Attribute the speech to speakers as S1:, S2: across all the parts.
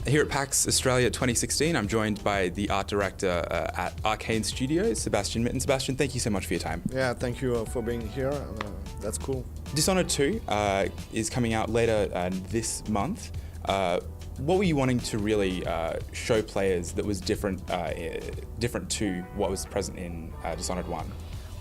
S1: Here at PAX Australia 2016, I'm joined by the art director at Arcane Studios, Sébastien Mitton. Sébastien, thank you so much for your time.
S2: Yeah, thank you for being here. That's cool.
S1: Dishonored 2 is coming out later this month. What were you wanting to really show players that was different to what was present in Dishonored 1?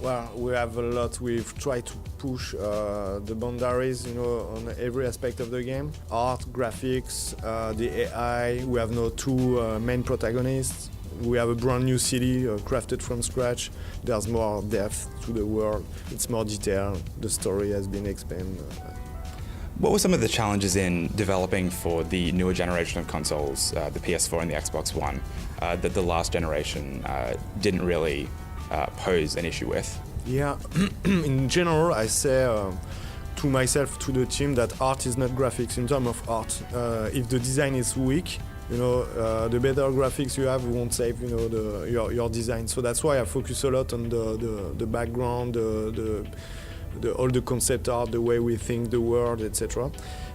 S2: Well, we have a lot. We've tried to push the boundaries, on every aspect of the game. Art, graphics, the AI. We have now two main protagonists. We have a brand new city crafted from scratch. There's more depth to the world. It's more detailed. The story has been expanded.
S1: What were some of the challenges in developing for the newer generation of consoles, the PS4 and the Xbox One, that the last generation didn't really pose an issue with?
S2: Yeah, in general, I say to myself, to the team, that art is not graphics. In terms of art, if the design is weak, the better graphics you have won't save, your design. So that's why I focus a lot on the background, all the concept art, the way we think the world, etc.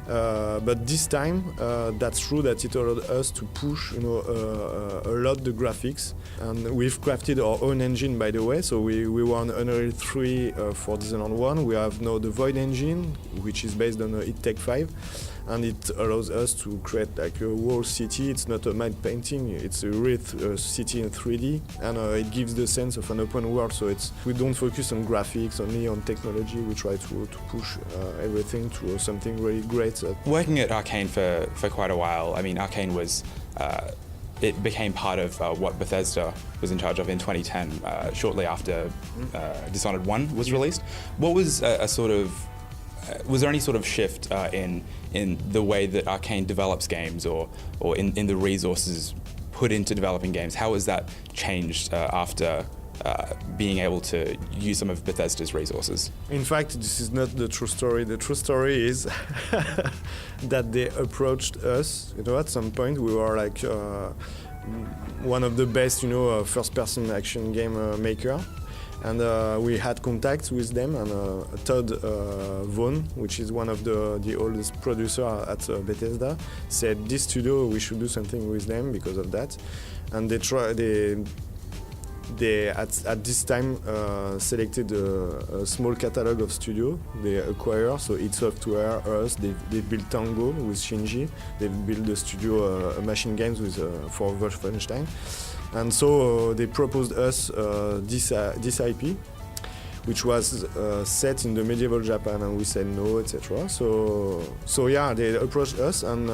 S2: But this time, that's true that it allowed us to push, a lot the graphics, and we've crafted our own engine, by the way. So we were on Unreal 3 for Dishonored 1. We have now the Void engine, which is based on It Take 5, and it allows us to create like a whole city. It's not a mad painting; it's a real city in 3D, and it gives the sense of an open world. So we don't focus on graphics, only on technology. We try to push everything to something really great.
S1: Working at Arcane for quite a while, I mean, Arcane was, it became part of what Bethesda was in charge of in 2010, shortly after Dishonored 1 was released. What was was there any sort of shift in the way that Arcane develops games or in the resources put into developing games? How has that changed after being able to use some of Bethesda's resources?
S2: In fact, this is not the true story. The true story is that they approached us. At some point we were like one of the best, first-person action game maker, and we had contact with them. And Todd Vaughn, which is one of the oldest producer at Bethesda, said, "This studio, we should do something with them because of that." And they at this time selected a small catalog of studio they acquire. So id Software, us, they built Tango with Crinji, they built the studio Machine Games for Wolfenstein, and so they proposed us this IP, which was set in the medieval Japan, and we said no, etc. So yeah, they approached us, and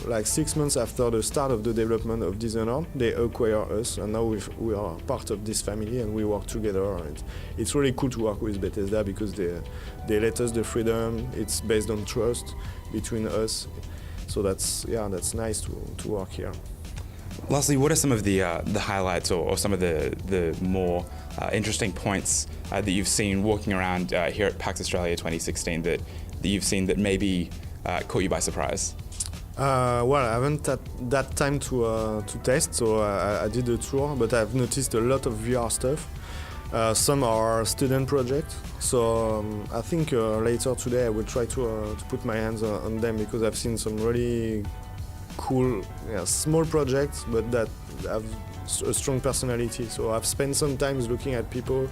S2: like 6 months after the start of the development of Dishonored, they acquire us, and now we are part of this family, and we work together. It's really cool to work with Bethesda because they let us the freedom. It's based on trust between us, so that's nice to work here.
S1: Lastly, what are some of the highlights or some of the more interesting points that you've seen walking around here at PAX Australia 2016 that you've seen that maybe caught you by surprise?
S2: Well, I haven't had that time to test, so I did a tour, but I've noticed a lot of VR stuff. Some are student projects, so I think later today I will try to put my hands on them, because I've seen some really cool, small projects, but that have a strong personality. So I've spent some time looking at people.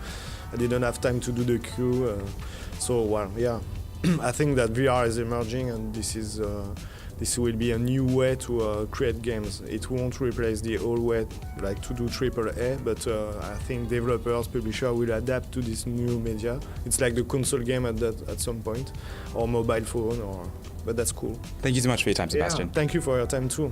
S2: I didn't have time to do the queue. I think that VR is emerging, and this will be a new way to create games. It won't replace the old way, like to do AAA, but I think developers, publishers will adapt to this new media. It's like the console game at some point, or mobile phone, but that's cool.
S1: Thank you so much for your time, Sébastien.
S2: Yeah, thank you for your time too.